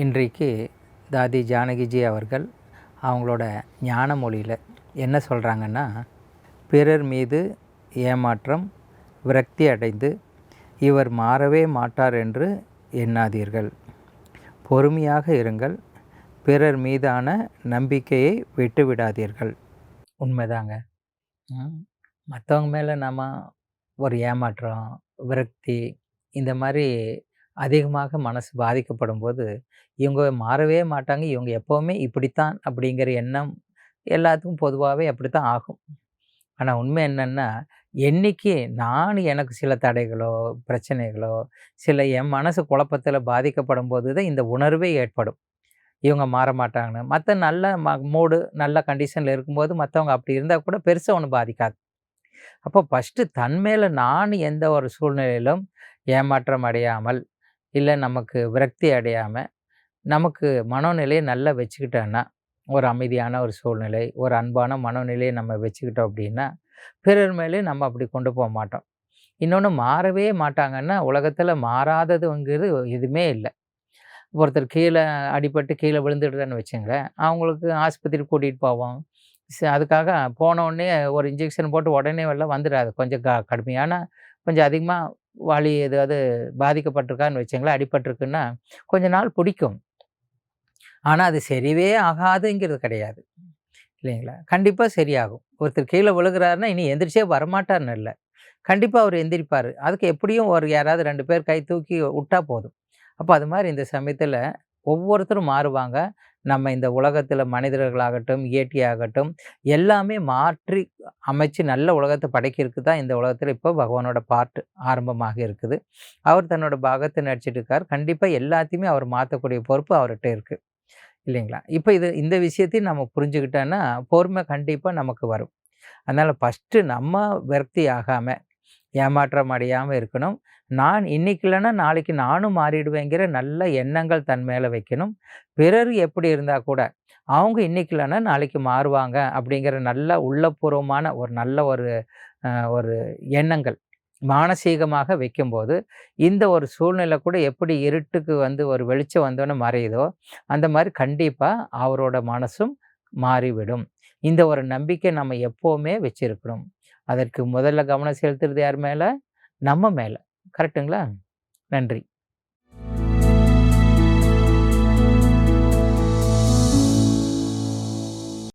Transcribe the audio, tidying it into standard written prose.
இன்றைக்கு தாதி ஜானகிஜி அவர்கள் அவங்களோட ஞான மொழியில் என்ன சொல்கிறாங்கன்னா, பிறர் மீது ஏமாற்றம் விரக்தி அடைந்து இவர் மாறவே மாட்டார் என்று எண்ணாதீர்கள். பொறுமையாக இருங்கள். பிறர் மீதான நம்பிக்கையை விட்டுவிடாதீர்கள். உண்மைதாங்க. மற்றவங்க மேலே நம்ம ஒரு ஏமாற்றம், விரக்தி இந்த மாதிரி அதிகமாக மனசு பாதிக்கப்படும்போது, இவங்க மாறவே மாட்டாங்க, இவங்க எப்போவுமே இப்படித்தான் அப்படிங்கிற எண்ணம் எல்லாத்துக்கும் பொதுவாகவே அப்படித்தான் ஆகும். ஆனால் உண்மை என்னென்னா, என்னைக்கு நான் எனக்கு சில தடைகளோ, பிரச்சனைகளோ, சில என் மனசு குழப்பத்தில் பாதிக்கப்படும் போது தான் இந்த உணர்வே ஏற்படும். இவங்க மாற மாட்டாங்கன்னு. மற்ற நல்ல மூடு, நல்ல கண்டிஷனில் இருக்கும்போது மற்றவங்க அப்படி இருந்தால் கூட பெருசாக ஒன்றும் பாதிக்காது. அப்போ ஃபஸ்ட்டு தன் மேலே நான் எந்த ஒரு சூழ்நிலையிலும் ஏமாற்றம் அடையாமல், இல்லை நமக்கு விரக்தி அடையாமல், நமக்கு மனோநிலையை நல்லா வச்சுக்கிட்டோன்னா, ஒரு அமைதியான ஒரு சூழ்நிலை, ஒரு அன்பான மனோநிலையை நம்ம வச்சுக்கிட்டோம் அப்படின்னா, பிறர் மேலே நம்ம அப்படி கொண்டு போக மாட்டோம். இன்னொன்று, மாறவே மாட்டாங்கன்னா, உலகத்தில் மாறாததுங்கிறது எதுவுமே இல்லை. ஒருத்தர் கீழே அடிபட்டு கீழே விழுந்துடுதுன்னு வச்சுங்களேன், அவங்களுக்கு ஆஸ்பத்திரி கூட்டிகிட்டு போவோம். அதுக்காக போனோடனே ஒரு இன்ஜெக்ஷன் போட்டு உடனே எல்லாம் வந்துடாது. கொஞ்சம் கடுமையான, கொஞ்சம் அதிகமாக வலி ஏதாவது பாதிக்கப்பட்டிருக்கான்னு வச்சுங்களேன், அடிபட்டிருக்குன்னா கொஞ்ச நாள் பிடிக்கும். ஆனால் அது சரிவே ஆகாதுங்கிறது கிடையாது, இல்லைங்களா? கண்டிப்பாக சரியாகும். ஒருத்தர் கீழே விழுகிறாருன்னா இனி எந்திரிச்சே வரமாட்டார்னு இல்லை, கண்டிப்பாக அவர் எந்திரிப்பார். அதுக்கு எப்படியும் ஒரு யாராவது 2 பேர் கை தூக்கி விட்டா போதும். அப்போ அது மாதிரி இந்த சமயத்தில் ஒவ்வொருத்தரும் மாறுவாங்க. நம்ம இந்த உலகத்தில் மனிதர்களாகட்டும், இயற்கையாகட்டும் எல்லாமே மாற்றி அமைச்சு நல்ல உலகத்தை படைக்கிறதுக்கு தான் இந்த உலகத்தில் இப்போ பகவானோட பார்ட் ஆரம்பமாக இருக்குது. அவர் தன்னோட பாகத்தை நடிச்சிட்டு இருக்கார். கண்டிப்பாக எல்லாத்தையுமே அவர் மாற்றக்கூடிய பொறுப்பு அவர்கிட்ட இருக்குது, இல்லைங்களா? இப்போ இந்த விஷயத்தையும் நம்ம புரிஞ்சுக்கிட்டோன்னா பொறுமை கண்டிப்பாக நமக்கு வரும். அதனால் ஃபஸ்ட்டு நம்ம விரக்தி ஆகாமல், ஏமாற்றம் அடையாமல் இருக்கணும். நான் இன்னைக்கு இல்லைன்னா நாளைக்கு நானும் மாறிடுவேங்கிற நல்ல எண்ணங்கள் தன் மேலே வைக்கணும். பிறர் எப்படி இருந்தால் கூட அவங்க இன்னைக்கு இல்லைன்னா நாளைக்கு மாறுவாங்க அப்படிங்கிற நல்ல உள்ளபூர்வமான ஒரு நல்ல ஒரு எண்ணங்கள் மானசீகமாக வைக்கும்போது, இந்த ஒரு சூழ்நிலை கூட எப்படி இருட்டுக்கு ஒரு வெளிச்சம் வந்தோன்னே மறையுதோ, அந்த மாதிரி கண்டிப்பாக அவரோட மனசும் மாறிவிடும். இந்த ஒரு நம்பிக்கை நம்ம எப்போவுமே வச்சிருக்கணும். அதற்கு முதல்ல கவனம் செலுத்துறது யார் மேலே? நம்ம மேலே. கரெக்டுங்களா? நன்றி.